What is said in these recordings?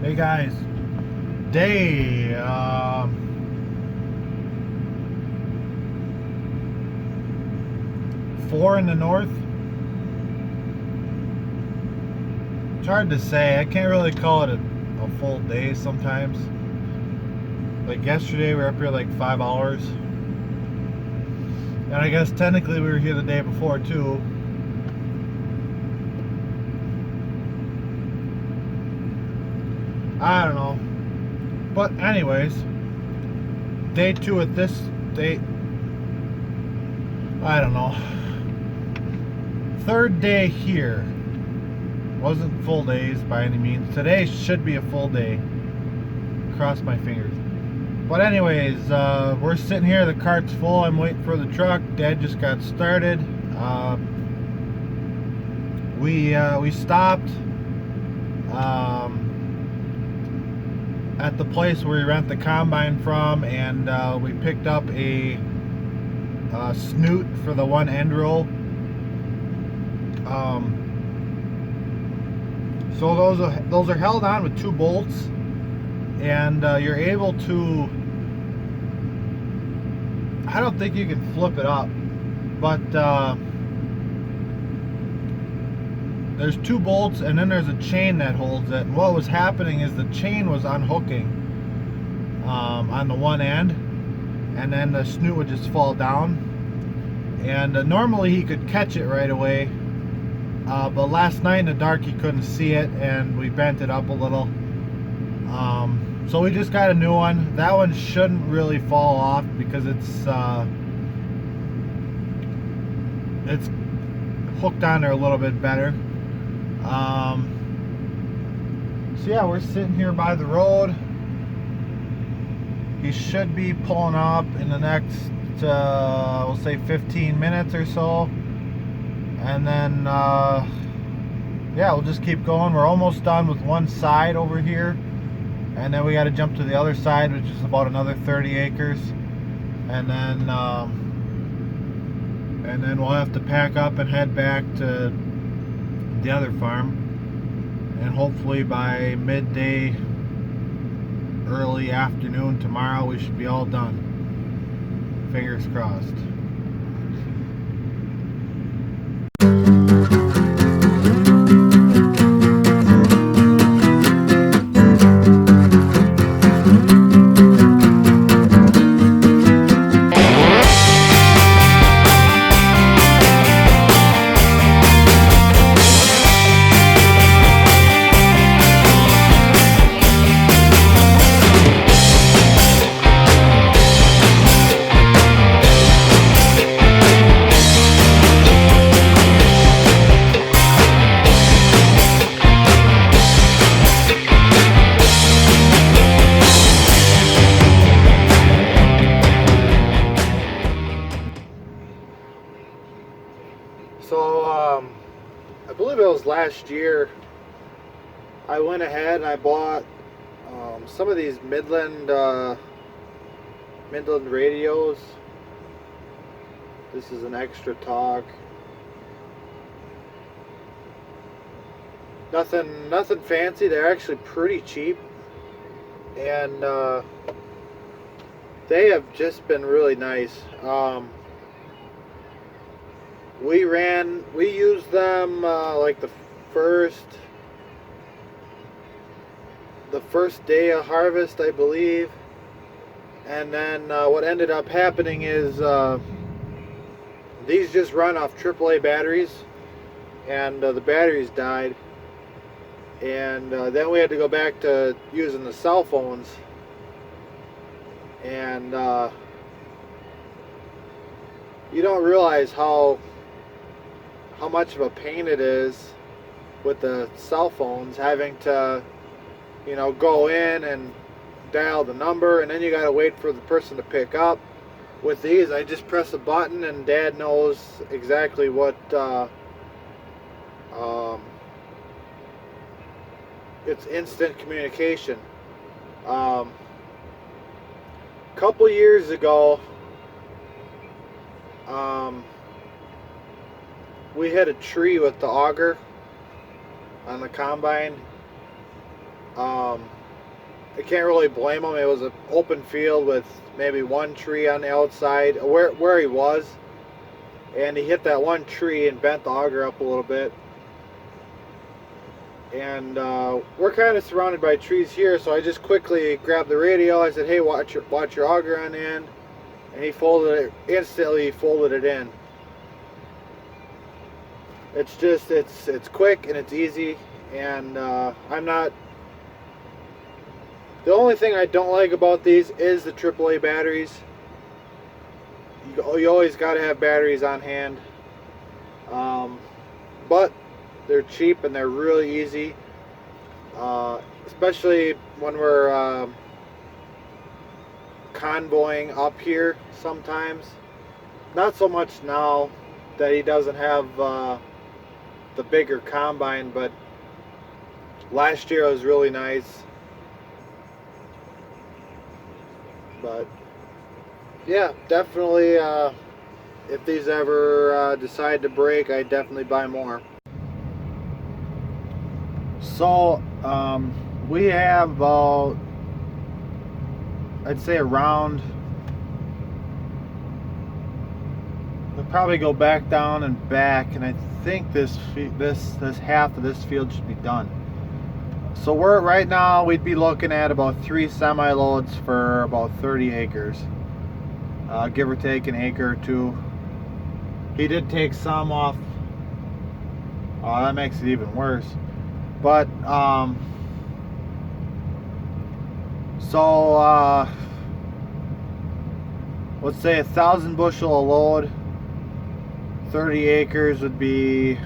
Hey guys, day 4 in the north. It's hard to say. I can't really call it a full day sometimes. Like yesterday we were up here like 5 hours. And I guess technically we were here the day before too. I don't know. But anyways, day 2 at this date. I don't know. Third day here. Wasn't full days by any means. Today should be a full day. Cross my fingers. But anyways, we're sitting here. The cart's full. I'm waiting for the truck. Dad just got started. We stopped at the place where we rent the combine from, and we picked up a snoot for the one end roll. So those are held on with 2 bolts, and you're able to, I don't think you can flip it up, but there's 2 bolts and then there's a chain that holds it. And what was happening is the chain was unhooking on the one end, and then the snoot would just fall down. And normally he could catch it right away, but last night in the dark he couldn't see it, and we bent it up a little. So we just got a new one. That one shouldn't really fall off because it's hooked on there a little bit better. So yeah, we're sitting here by the road. He should be pulling up in the next we'll say 15 minutes or so, and then yeah, we'll just keep going. We're almost done with one side over here, and then we got to jump to the other side, which is about another 30 acres, and then we'll have to pack up and head back to the other farm, and hopefully by midday, early afternoon tomorrow, we should be all done. Fingers crossed. So I believe it was last year, I went ahead and I bought some of these Midland radios. This is an Extra Talk. Nothing fancy. They're actually pretty cheap, and they have just been really nice. We used them like the first day of harvest, I believe, and then what ended up happening is these just run off AAA batteries, and the batteries died, and then we had to go back to using the cell phones, and you don't realize how much of a pain it is with the cell phones, having to, you know, go in and dial the number, and then you gotta wait for the person to pick up. With these, I just press a button and Dad knows exactly what it's instant communication. Couple years ago, we hit a tree with the auger on the combine. I can't really blame him. It was an open field with maybe one tree on the outside where he was, and he hit that one tree and bent the auger up a little bit. And we're kind of surrounded by trees here, so I just quickly grabbed the radio. I said, "Hey, watch your auger on end," and he folded it instantly. He folded it in. It's just it's quick and it's easy, and I'm not. The only thing I don't like about these is the AAA batteries. You always got to have batteries on hand, but they're cheap and they're really easy, especially when we're convoying up here sometimes. Not so much now that he doesn't have the bigger combine, but last year it was really nice. But yeah, definitely if these ever decide to break, I'd definitely buy more. So we have about, I'd say around, we'll probably go back down and back, and I think this half of this field should be done. So we're right now, we'd be looking at about 3 semi-loads for about 30 acres, give or take an acre or two. He did take some off. Oh, that makes it even worse. But let's say 1,000 bushel a load, 30 acres would be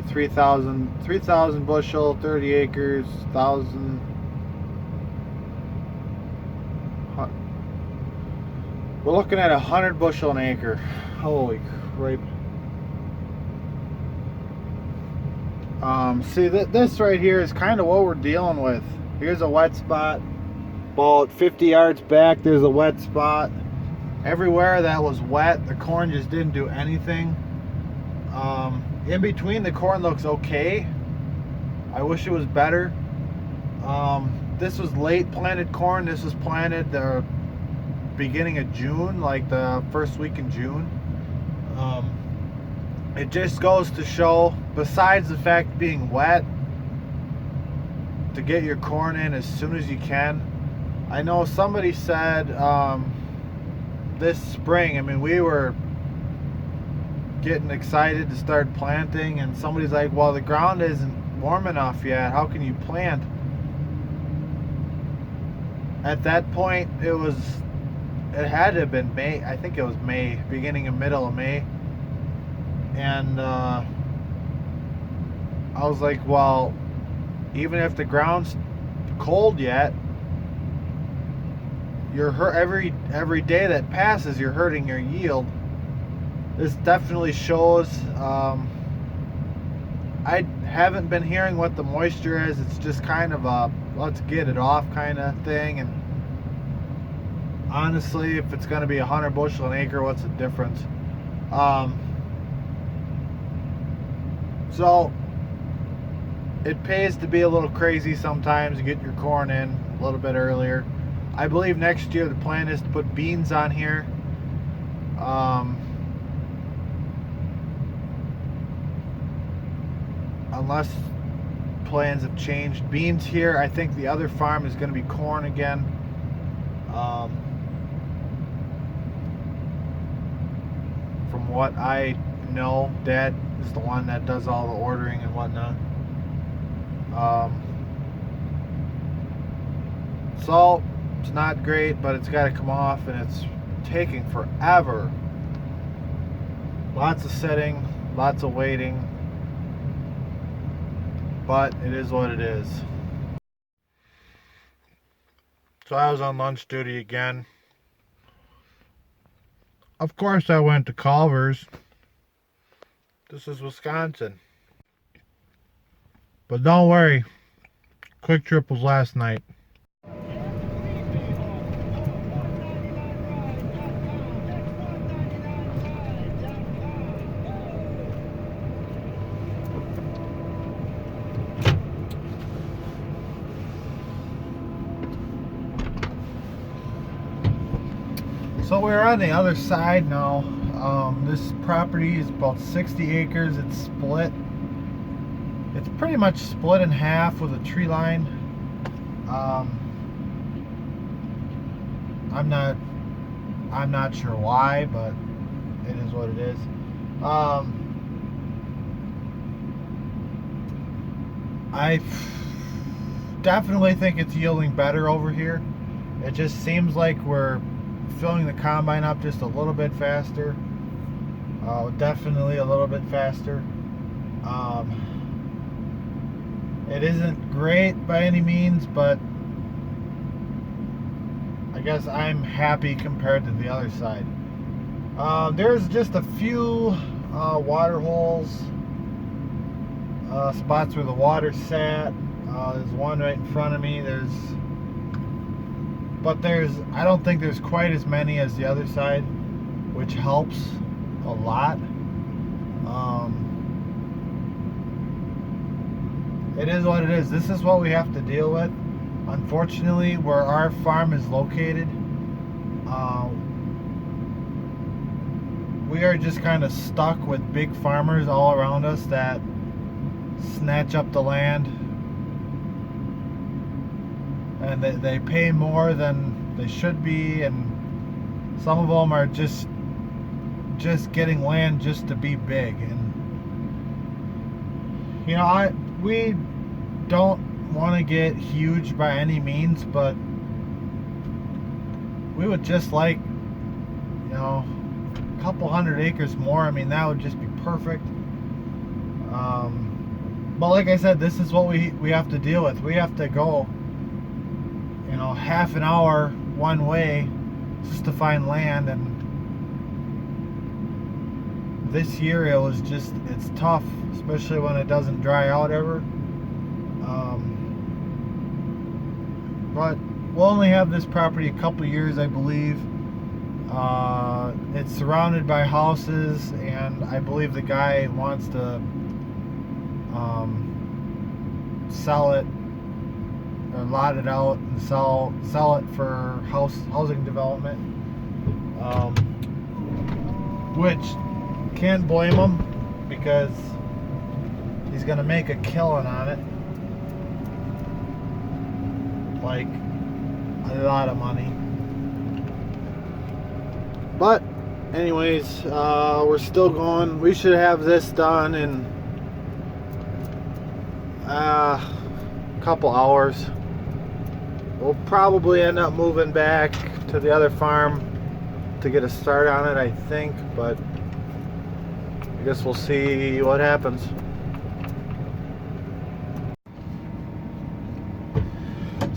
3,000 bushel, 30 acres, 1,000. We're looking at 100 bushel an acre. Holy crap. See, this right here is kind of what we're dealing with. Here's a wet spot. About 50 yards back, there's a wet spot. Everywhere that was wet, the corn just didn't do anything. In between, the corn looks okay. I wish it was better. This was late planted corn. This was planted the beginning of June, like the first week in June. It just goes to show, besides the fact being wet, to get your corn in as soon as you can. I know somebody said this spring, I mean, we were getting excited to start planting, and somebody's like, well, the ground isn't warm enough yet, how can you plant? At that point, it had to have been May. I think it was May, beginning of middle of May. And I was like, well, even if the ground's cold yet, you're every day that passes, you're hurting your yield. This definitely shows. I haven't been hearing what the moisture is. It's just kind of a let's get it off kind of thing. And honestly, if it's going to be 100 bushel an acre, what's the difference? So it pays to be a little crazy sometimes to get your corn in a little bit earlier. I believe next year the plan is to put beans on here. Unless plans have changed. Beans here. I think the other farm is going to be corn again. From what I know, Dad is the one that does all the ordering and whatnot. So it's not great, but it's got to come off, and it's taking forever. Lots of sitting, lots of waiting, but it is what it is. So I was on lunch duty again. Of course I went to Culver's. This is Wisconsin. But don't worry, Quick Trip was last night. So we're on the other side now. This property is about 60 acres. It's split. It's pretty much split in half with a tree line. I'm not sure why, but it is what it is. I definitely think it's yielding better over here. It just seems like we're filling the combine up just a little bit faster. Definitely a little bit faster. It isn't great by any means, but I guess I'm happy compared to the other side. There's just a few water holes, spots where the water sat. There's one right in front of me. I don't think there's quite as many as the other side, which helps a lot. It is what it is. This is what we have to deal with. Unfortunately, where our farm is located, we are just kind of stuck with big farmers all around us that snatch up the land, and they pay more than they should be, and some of them are just getting land just to be big. And you know, we don't want to get huge by any means, but we would just like, you know, a couple hundred acres more. I mean, that would just be perfect. But like I said, this is what we have to deal with. We have to go, you know, half an hour one way just to find land, and this year it's tough, especially when it doesn't dry out ever. But we'll only have this property a couple years, I believe. It's surrounded by houses, and I believe the guy wants to sell it or lot it out and sell it for housing development, which can't blame him, because he's gonna make a killing on it, like a lot of money. But anyways, we're still going. We should have this done in a couple hours. We'll probably end up moving back to the other farm to get a start on it, I think, but I guess we'll see what happens.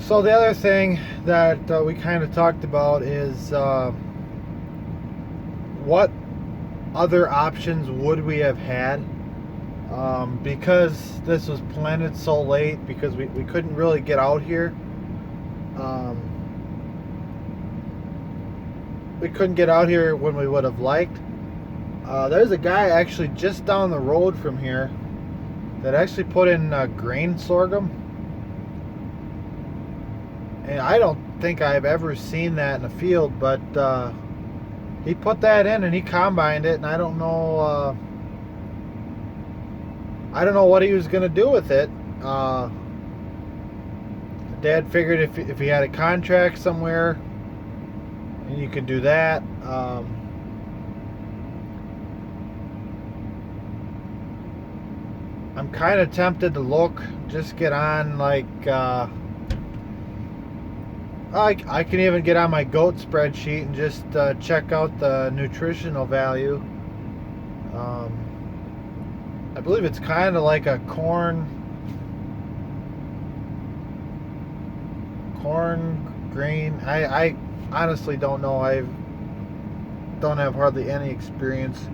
So the other thing that we kind of talked about is what other options would we have had, because this was planted so late, because we couldn't really get out here. We couldn't get out here when we would have liked. There's a guy actually just down the road from here that actually put in grain sorghum, and I don't think I've ever seen that in a field, but he put that in and he combined it, and I don't know what he was gonna do with it. Dad figured if he had a contract somewhere and you could do that. I'm kind of tempted to just get on, like, I can even get on my goat spreadsheet and just check out the nutritional value. I believe it's kind of like a corn grain. I honestly don't know. I don't have hardly any experience.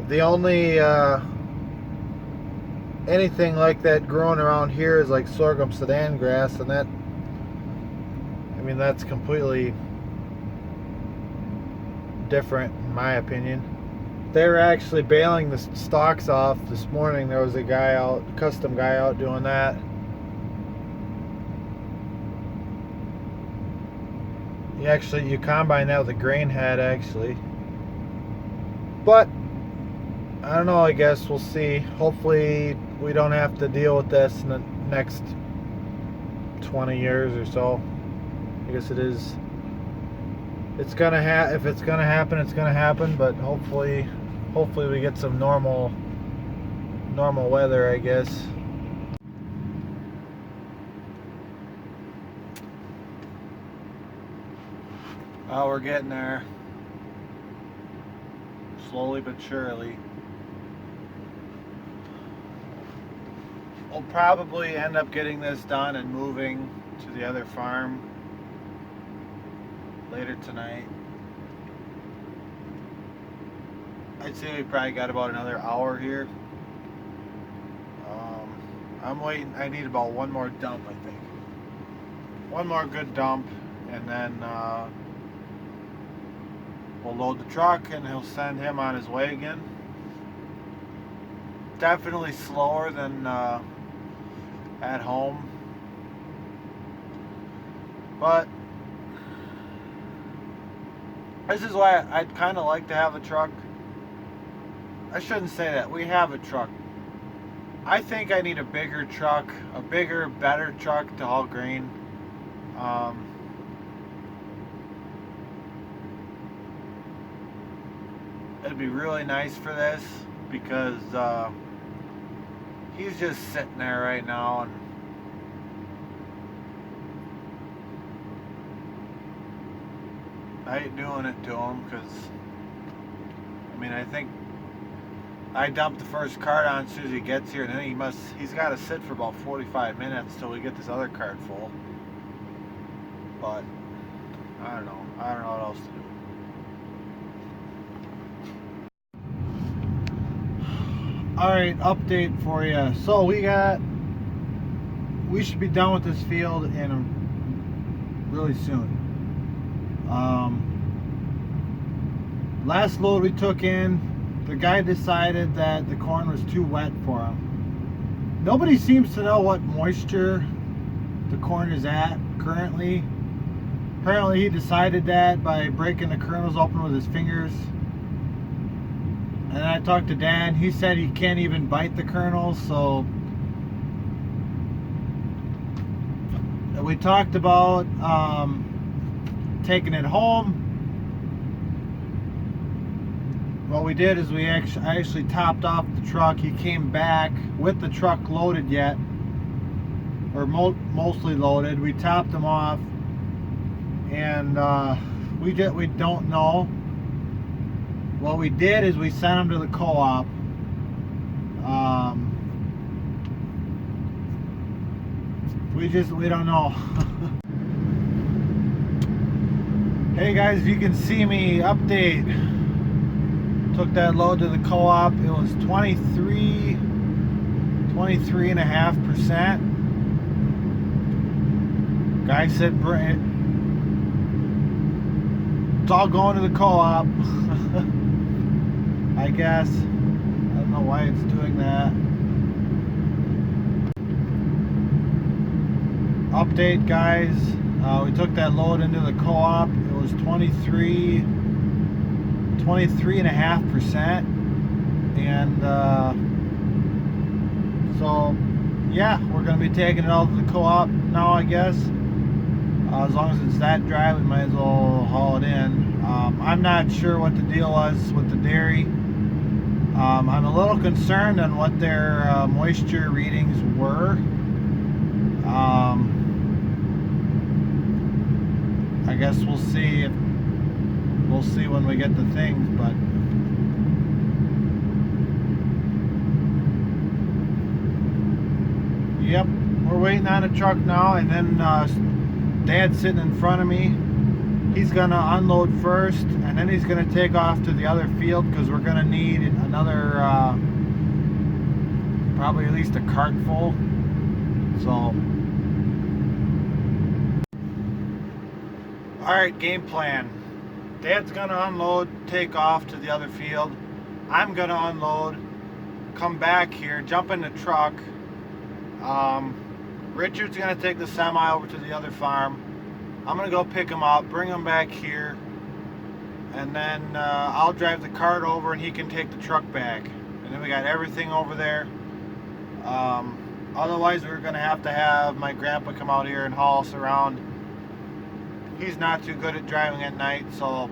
The only anything like that growing around here is like sorghum sudan grass, and that, I mean, that's completely different in my opinion. They were actually baling the stalks off this morning. There was a custom guy out doing that. You combine that with a grain head actually. But I don't know, I guess we'll see. Hopefully we don't have to deal with this in the next 20 years or so. I guess it is. It's gonna if it's gonna happen, it's gonna happen, but hopefully we get some normal weather, I guess. Oh, we're getting there. Slowly but surely. We'll probably end up getting this done and moving to the other farm later tonight. I'd say we probably got about another hour here. I'm waiting. I need about one more dump, I think. One more good dump, and then we'll load the truck and he'll send him on his way again. Definitely slower than at home, but this is why I'd kind of like to have a truck. I shouldn't say that. We have a truck. I think I need a bigger truck, a bigger, better truck to haul grain. It'd be really nice for this because he's just sitting there right now, and I ain't doing it to him because, I mean, I think I dumped the first cart on as soon as he gets here, and then he's got to sit for about 45 minutes till we get this other cart full. But I don't know what else to do. Alright, update for you. So we should be done with this field in really soon. Last load we took in, the guy decided that the corn was too wet for him. Nobody seems to know what moisture the corn is at currently. Apparently he decided that by breaking the kernels open with his fingers. And then I talked to Dan. He said he can't even bite the kernels, so we talked about taking it home. What we did is I actually topped off the truck. He came back with the truck loaded yet, or mostly loaded. We topped him off, and we don't know. What we did is we sent him to the co-op. We don't know. Hey guys, you can see me update. Took that load to the co-op. It was 23.5%. Guy said it's all going to the co-op. I guess. I don't know why it's doing that. Update, guys. We took that load into the co-op. It was 23.5%. And so, yeah, we're going to be taking it all to the co-op now, I guess. As long as it's that dry, we might as well haul it in. I'm not sure what the deal was with the dairy. I'm a little concerned on what their moisture readings were. I guess we'll see when we get the things, but yep, we're waiting on a truck now, and then Dad's sitting in front of me. He's gonna unload first, and then he's gonna take off to the other field because we're gonna need another probably at least a cart full. So alright, game plan. Dad's gonna unload, take off to the other field. I'm gonna unload, come back here, jump in the truck. Richard's gonna take the semi over to the other farm. I'm gonna go pick him up, bring him back here, and then I'll drive the cart over and he can take the truck back. And then we got everything over there. Otherwise, we're gonna have to have my grandpa come out here and haul us around. He's not too good at driving at night, so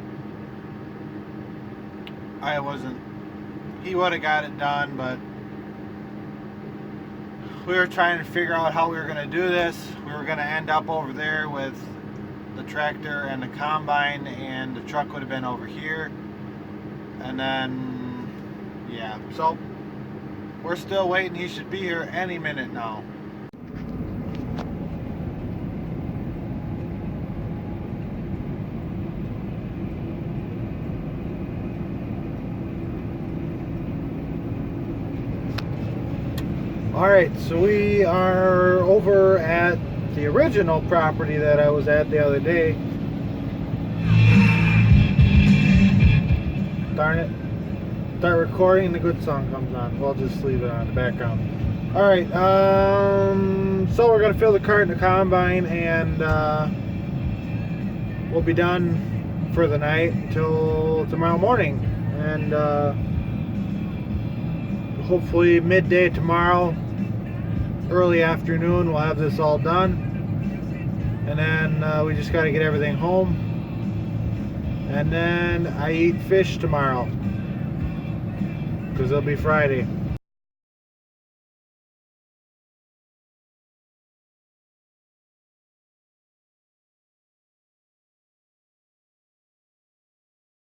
he would have got it done, but we were trying to figure out how we were going to do this. We were going to end up over there with the tractor and the combine, and the truck would have been over here. And then, yeah. So, we're still waiting. He should be here any minute now. Alright, so we are over at the original property that I was at the other day. Darn it. Start recording, the good song comes on. We'll just leave it on the background. Alright, so we're going to fill the cart in the combine, and we'll be done for the night until tomorrow morning. And hopefully midday tomorrow, early afternoon, we'll have this all done. And then we just got to get everything home. And then I eat fish tomorrow, because it'll be Friday.